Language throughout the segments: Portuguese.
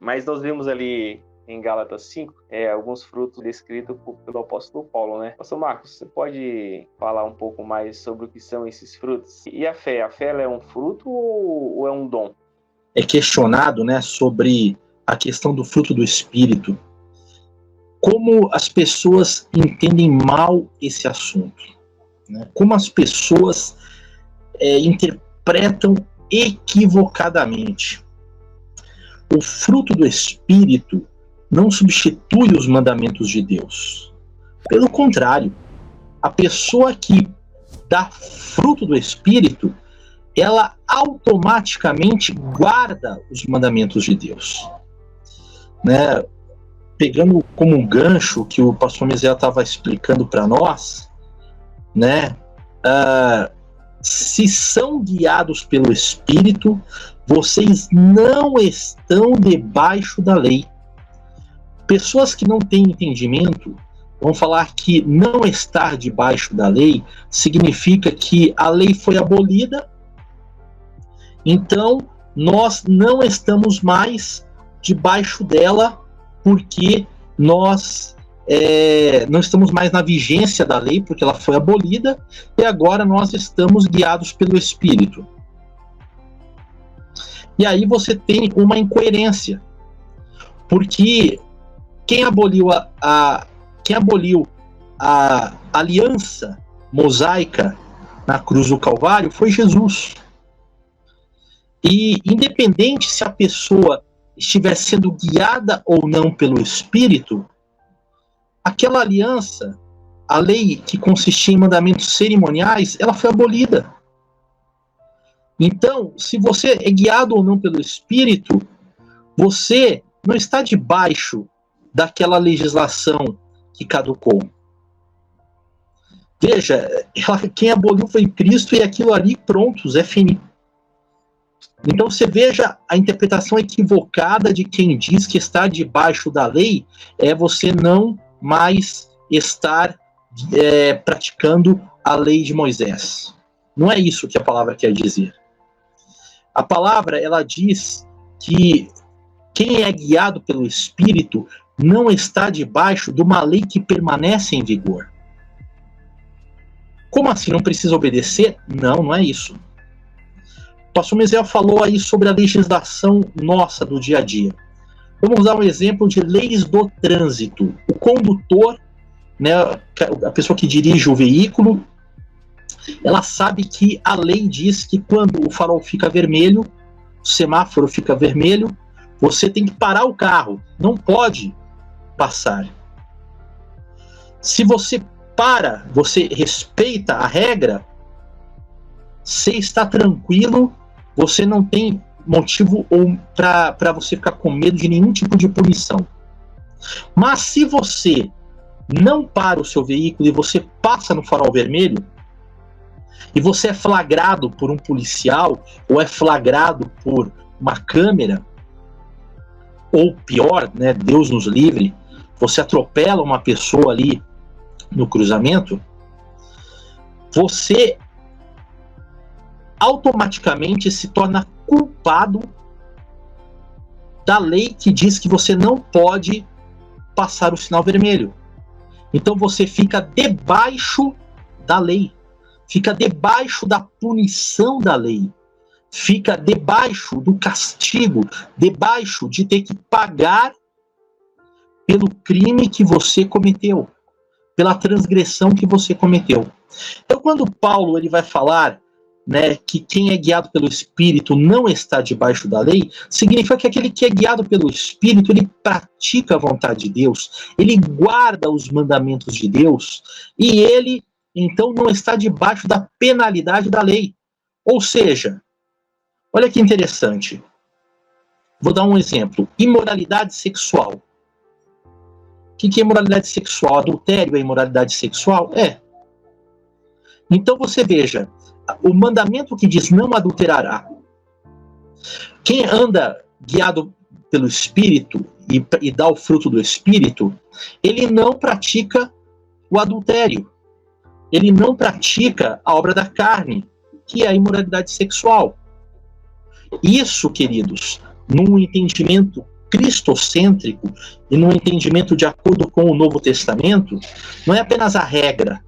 Mas nós vemos ali em Gálatas 5, alguns frutos descritos pelo apóstolo Paulo, né? Pastor Marcos, você pode falar um pouco mais sobre o que são esses frutos? E a fé? A fé ela é um fruto ou é um dom? É questionado, né, sobre a questão do fruto do Espírito. Como as pessoas entendem mal esse assunto, né? Como as pessoas interpretam equivocadamente. O fruto do Espírito não substitui os mandamentos de Deus. Pelo contrário, a pessoa que dá fruto do Espírito, ela automaticamente guarda os mandamentos de Deus. Né? Pegando como um gancho que o pastor Misael estava explicando para nós, né? Se são guiados pelo Espírito, vocês não estão debaixo da lei. Pessoas que não têm entendimento vão falar que não estar debaixo da lei significa que a lei foi abolida, então nós não estamos mais debaixo dela porque nós não estamos mais na vigência da lei, porque ela foi abolida, e agora nós estamos guiados pelo Espírito. E aí você tem uma incoerência, porque quem aboliu a aliança mosaica na cruz do Calvário foi Jesus. E independente se a pessoa estiver sendo guiada ou não pelo Espírito, aquela aliança, a lei que consistia em mandamentos cerimoniais, ela foi abolida. Então, se você é guiado ou não pelo Espírito, você não está debaixo daquela legislação que caducou. Veja, quem aboliu foi Cristo e aquilo ali, pronto, Zé Fini. Então você veja a interpretação equivocada de quem diz que estar debaixo da lei é você não mais estar praticando a lei de Moisés. Não é isso que a palavra quer dizer. A palavra, ela diz que quem é guiado pelo Espírito não está debaixo de uma lei que permanece em vigor. Como assim? Não precisa obedecer? Não, não é isso. O pastor Misael falou aí sobre a legislação nossa do dia a dia. Vamos dar um exemplo de leis do trânsito. O condutor, né, a pessoa que dirige o veículo, ela sabe que a lei diz que quando o farol fica vermelho, o semáforo fica vermelho, você tem que parar o carro, não pode passar. Se você para, você respeita a regra, você está tranquilo, você não tem motivo para você ficar com medo de nenhum tipo de punição. Mas se você não para o seu veículo e você passa no farol vermelho, e você é flagrado por um policial, ou é flagrado por uma câmera, ou pior, né, Deus nos livre, você atropela uma pessoa ali no cruzamento, você automaticamente se torna culpado da lei que diz que você não pode passar o sinal vermelho. Então você fica debaixo da lei, fica debaixo da punição da lei, fica debaixo do castigo, debaixo de ter que pagar pelo crime que você cometeu, pela transgressão que você cometeu. Então, quando Paulo ele vai falar, né, que quem é guiado pelo Espírito não está debaixo da lei, significa que aquele que é guiado pelo Espírito, ele pratica a vontade de Deus, ele guarda os mandamentos de Deus, e ele, então, não está debaixo da penalidade da lei. Ou seja, olha que interessante, vou dar um exemplo, imoralidade sexual. O que é imoralidade sexual? Adultério é imoralidade sexual? É. Então você veja, o mandamento que diz não adulterará. Quem anda guiado pelo Espírito e dá o fruto do Espírito, ele não pratica o adultério. Ele não pratica a obra da carne, que é a imoralidade sexual. Isso, queridos, num entendimento cristocêntrico e no entendimento de acordo com o Novo Testamento, não é apenas a regra.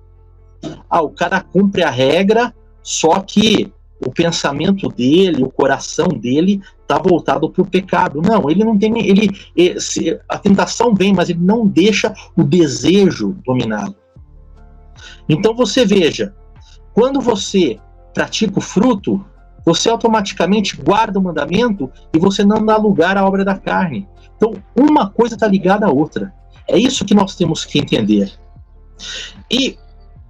O cara cumpre a regra, só que o pensamento dele, o coração dele está voltado para o pecado. Não, ele não tem, a tentação vem, mas ele não deixa o desejo dominá-lo. Então você veja, quando você pratica o fruto, você automaticamente guarda o mandamento e você não dá lugar à obra da carne. Então, uma coisa está ligada à outra. É isso que nós temos que entender. E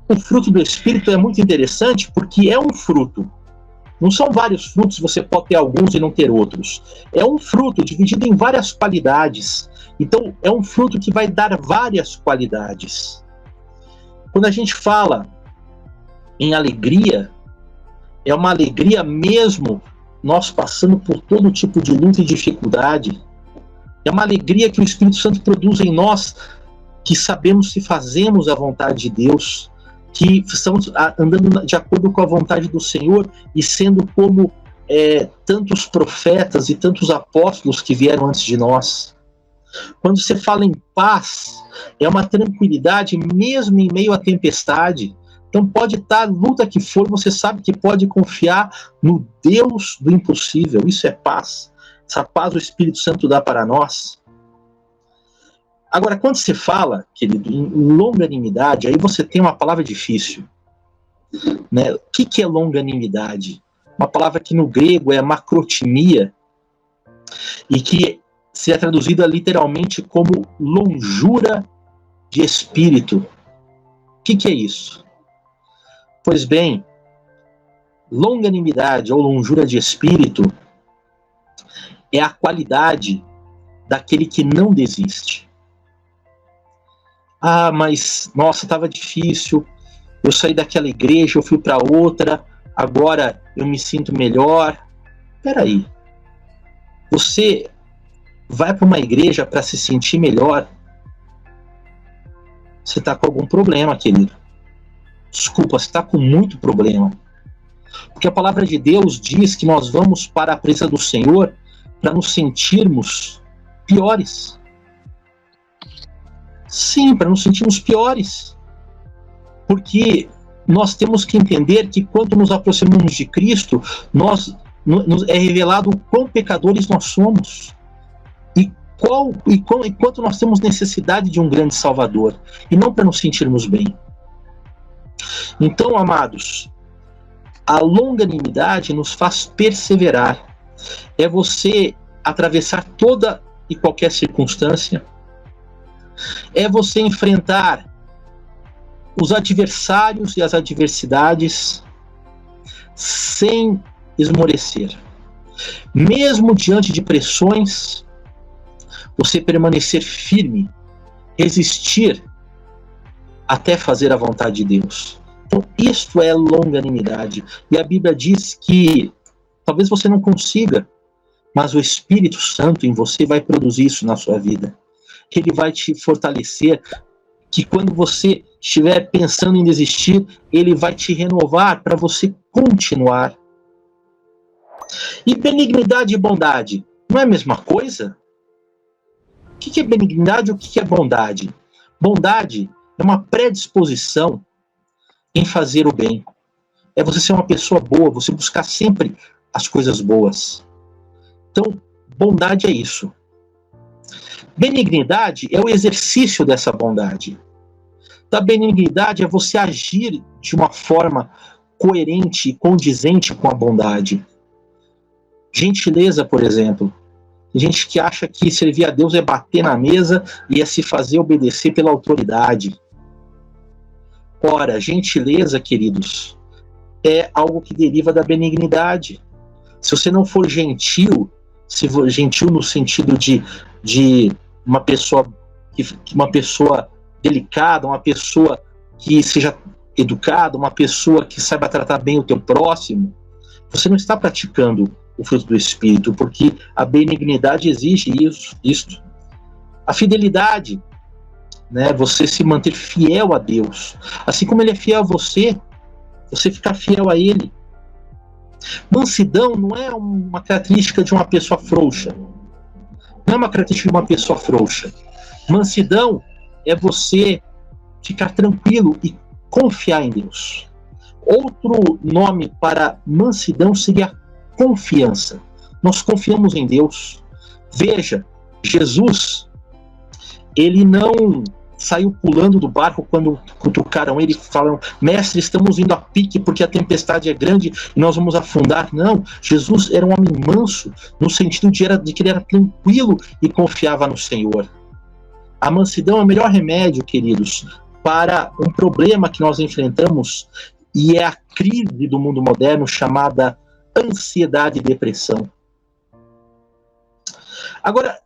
o fruto do Espírito é muito interessante porque é um fruto. Não são vários frutos, você pode ter alguns e não ter outros. É um fruto dividido em várias qualidades. Então, é um fruto que vai dar várias qualidades. Quando a gente fala em alegria, é uma alegria mesmo nós passando por todo tipo de luta e dificuldade. É uma alegria que o Espírito Santo produz em nós, que sabemos se fazemos a vontade de Deus, que estamos andando de acordo com a vontade do Senhor e sendo como tantos profetas e tantos apóstolos que vieram antes de nós. Quando você fala em paz, é uma tranquilidade mesmo em meio à tempestade. Então pode estar a luta que for, você sabe que pode confiar no Deus do impossível. Isso é paz. Essa paz o Espírito Santo dá para nós. Agora, quando você fala, querido, em longanimidade, aí você tem uma palavra difícil. Né? O que é longanimidade? Uma palavra que no grego é macrotimia e que seria traduzida literalmente como longura de espírito. O que é isso? Pois bem, longanimidade ou longura de espírito é a qualidade daquele que não desiste. Mas, nossa, estava difícil, eu saí daquela igreja, eu fui para outra, agora eu me sinto melhor. Peraí, você vai para uma igreja para se sentir melhor? Você está com algum problema, querido. Desculpa, você está com muito problema. Porque a palavra de Deus diz que nós vamos para a presença do Senhor para nos sentirmos piores. Sim, para nos sentirmos piores. Porque nós temos que entender que quando nos aproximamos de Cristo, nos é revelado o quão pecadores nós somos. E quanto nós temos necessidade de um grande Salvador. E não para nos sentirmos bem. Então, amados, a longanimidade nos faz perseverar. É você atravessar toda e qualquer circunstância. É você enfrentar os adversários e as adversidades sem esmorecer. Mesmo diante de pressões, você permanecer firme, resistir até fazer a vontade de Deus. Então, isto é longanimidade. E a Bíblia diz que talvez você não consiga, mas o Espírito Santo em você vai produzir isso na sua vida. Ele vai te fortalecer, que quando você estiver pensando em desistir, ele vai te renovar para você continuar. E benignidade e bondade, não é a mesma coisa? O que é benignidade e o que é bondade? Bondade é uma predisposição em fazer o bem. É você ser uma pessoa boa, você buscar sempre as coisas boas. Então, bondade é isso. Benignidade é o exercício dessa bondade. A benignidade é você agir de uma forma coerente e condizente com a bondade. Gentileza, por exemplo. Tem gente que acha que servir a Deus é bater na mesa e é se fazer obedecer pela autoridade. Ora, gentileza, queridos, é algo que deriva da benignidade. Se você não for gentil, se for gentil no sentido de uma pessoa delicada, uma pessoa que seja educada, uma pessoa que saiba tratar bem o teu próximo, você não está praticando o fruto do Espírito, porque a benignidade exige isso. A fidelidade, né, você se manter fiel a Deus. Assim como Ele é fiel a você, você ficar fiel a Ele. Mansidão não é uma característica de uma pessoa frouxa. não é uma característica de uma pessoa frouxa. Mansidão é você ficar tranquilo e confiar em Deus. Outro nome para mansidão seria confiança. Nós confiamos em Deus. Veja, Jesus, ele não saiu pulando do barco quando cutucaram ele, falaram: mestre, estamos indo a pique porque a tempestade é grande e nós vamos afundar. Não, Jesus era um homem manso, no sentido de que ele era tranquilo e confiava no Senhor. A mansidão é o melhor remédio, queridos, para um problema que nós enfrentamos, e é a crise do mundo moderno chamada ansiedade e depressão. Agora,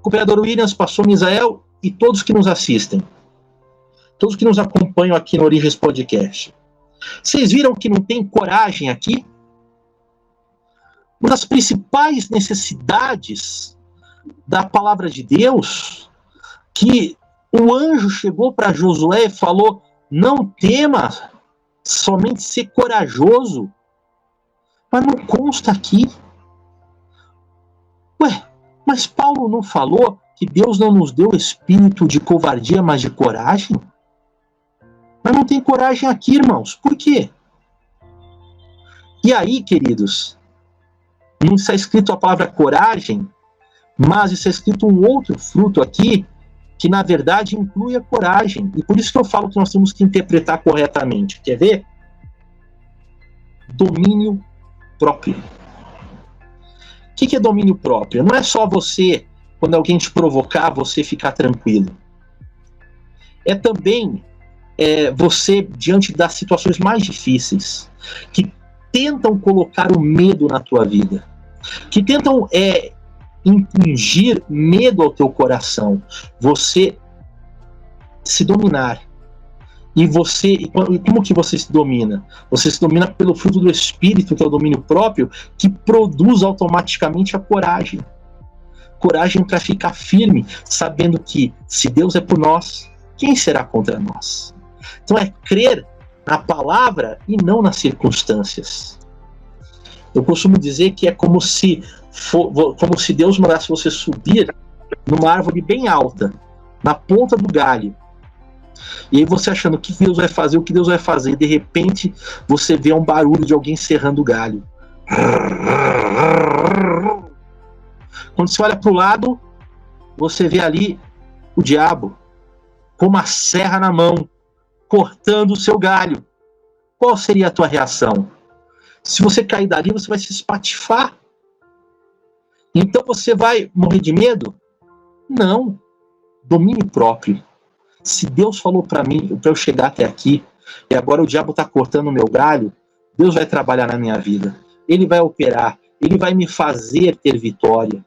cooperador Williams, pastor Misael e todos que nos assistem, todos que nos acompanham aqui no Origens Podcast, vocês viram que não tem coragem aqui? Uma das principais necessidades da palavra de Deus, que o anjo chegou para Josué e falou: não tema, somente ser corajoso. Mas não consta aqui. Ué, mas Paulo não falou que Deus não nos deu espírito de covardia, mas de coragem? Mas não tem coragem aqui, irmãos. Por quê? E aí, queridos, não está escrito a palavra coragem, mas está escrito um outro fruto aqui, que na verdade inclui a coragem. E por isso que eu falo que nós temos que interpretar corretamente. Quer ver? Domínio próprio. O que é domínio próprio? Não é só você, quando alguém te provocar, você ficar tranquilo. É também você, diante das situações mais difíceis, que tentam colocar o medo na tua vida, que tentam impingir medo ao teu coração, você se dominar. E como que você se domina? Você se domina pelo fruto do Espírito, que é o domínio próprio, que produz automaticamente a coragem. Coragem para ficar firme, sabendo que se Deus é por nós, quem será contra nós? Então é crer na palavra e não nas circunstâncias. Eu costumo dizer que é como se Deus mandasse você subir numa árvore bem alta, na ponta do galho. E aí você achando o que Deus vai fazer, o que Deus vai fazer, e de repente você vê um barulho de alguém serrando o galho. Quando você olha para o lado, você vê ali o diabo com uma serra na mão, cortando o seu galho. Qual seria a tua reação? Se você cair dali, você vai se espatifar. Então você vai morrer de medo? Não. Domínio próprio. Se Deus falou para mim, para eu chegar até aqui, e agora o diabo está cortando o meu galho, Deus vai trabalhar na minha vida. Ele vai operar. Ele vai me fazer ter vitória.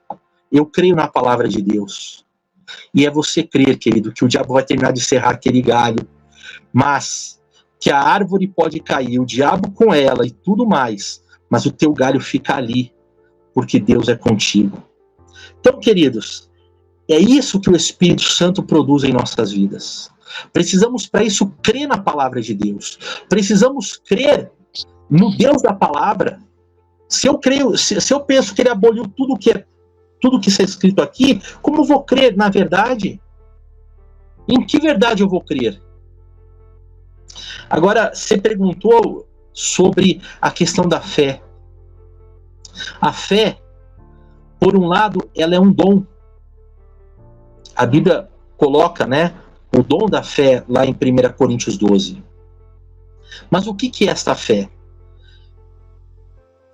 Eu creio na palavra de Deus. E é você crer, querido, que o diabo vai terminar de serrar aquele galho, mas que a árvore pode cair, o diabo com ela e tudo mais, mas o teu galho fica ali, porque Deus é contigo. Então, queridos, é isso que o Espírito Santo produz em nossas vidas. Precisamos, para isso, crer na palavra de Deus. Precisamos crer no Deus da palavra. Se eu penso que ele aboliu tudo que está escrito aqui, como eu vou crer na verdade? Em que verdade eu vou crer? Agora, você perguntou sobre a questão da fé. A fé, por um lado, ela é um dom. A Bíblia coloca, o dom da fé lá em 1 Coríntios 12. Mas o que é esta fé?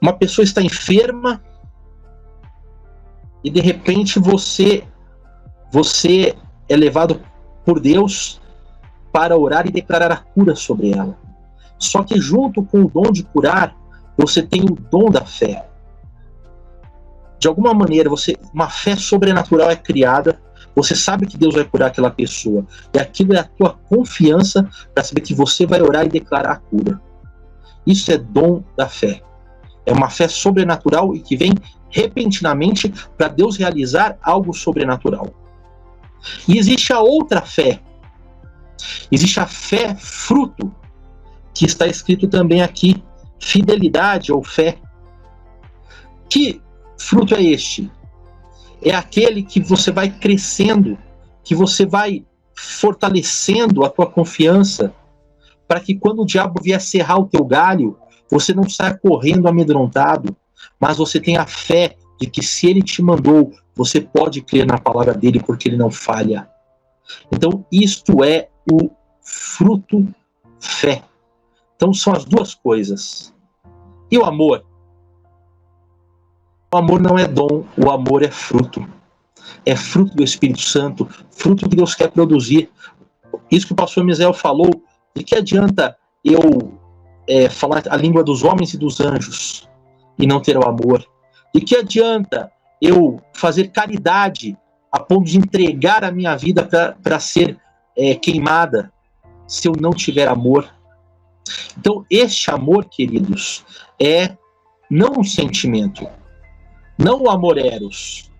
Uma pessoa está enferma e de repente você é levado por Deus para orar e declarar a cura sobre ela. Só que junto com o dom de curar, você tem o dom da fé. De alguma maneira, uma fé sobrenatural é criada, você sabe que Deus vai curar aquela pessoa, e aquilo é a tua confiança para saber que você vai orar e declarar a cura. Isso é dom da fé. É uma fé sobrenatural e que vem repentinamente para Deus realizar algo sobrenatural. E existe a outra fé. Existe a fé fruto, que está escrito também aqui, fidelidade ou fé. Que fruto é este? é aquele que você vai crescendo, que você vai fortalecendo a tua confiança, para que quando o diabo vier serrar o teu galho, você não saia correndo amedrontado, mas você tenha fé de que se ele te mandou, você pode crer na palavra dele, porque ele não falha. Então, isto é o fruto fé. Então, são as duas coisas. E o amor? O amor não é dom, o amor é fruto. É fruto do Espírito Santo, fruto que Deus quer produzir. Isso que o pastor Misael falou, de que adianta eu falar a língua dos homens e dos anjos e não ter o amor? De que adianta eu fazer caridade a ponto de entregar a minha vida para ser queimada se eu não tiver amor? Então, este amor, queridos, é não um sentimento, não o amor eros,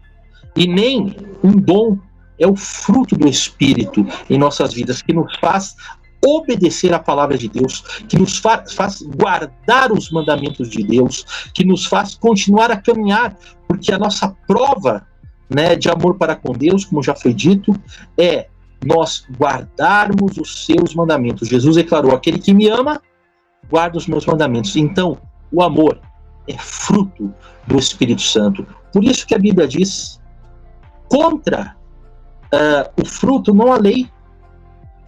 e nem um dom, é o fruto do Espírito em nossas vidas, que nos faz obedecer à palavra de Deus, que nos faz guardar os mandamentos de Deus, que nos faz continuar a caminhar, porque a nossa prova, né, de amor para com Deus, como já foi dito, é nós guardarmos os seus mandamentos. Jesus declarou: aquele que me ama, guarda os meus mandamentos. Então, o amor é fruto do Espírito Santo. Por isso que a Bíblia diz: contra o fruto, não a lei.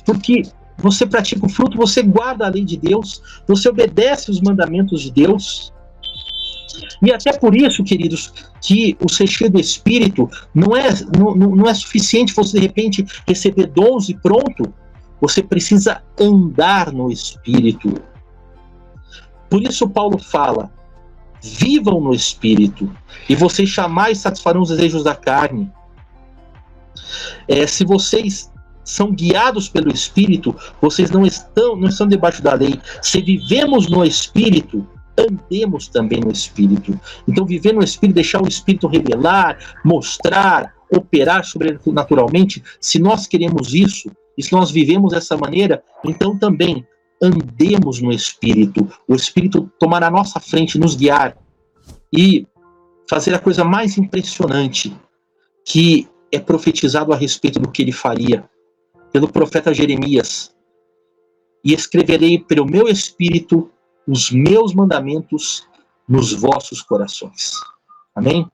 Porque você pratica o fruto, você guarda a lei de Deus, você obedece os mandamentos de Deus. E até por isso, queridos, que o ser cheio do Espírito não é suficiente você, de repente, receber dons e pronto. Você precisa andar no Espírito. Por isso Paulo fala: vivam no Espírito, e vocês jamais satisfarão os desejos da carne. Se vocês são guiados pelo Espírito, vocês não estão debaixo da lei. Se vivemos no Espírito, andemos também no Espírito. Então, viver no Espírito, deixar o Espírito revelar, mostrar, operar sobrenaturalmente, se nós queremos isso, e se nós vivemos dessa maneira, então também andemos no Espírito. O Espírito tomar a nossa frente, nos guiar e fazer a coisa mais impressionante que é profetizado a respeito do que ele faria pelo profeta Jeremias: e escreverei pelo meu Espírito os meus mandamentos nos vossos corações. Amém?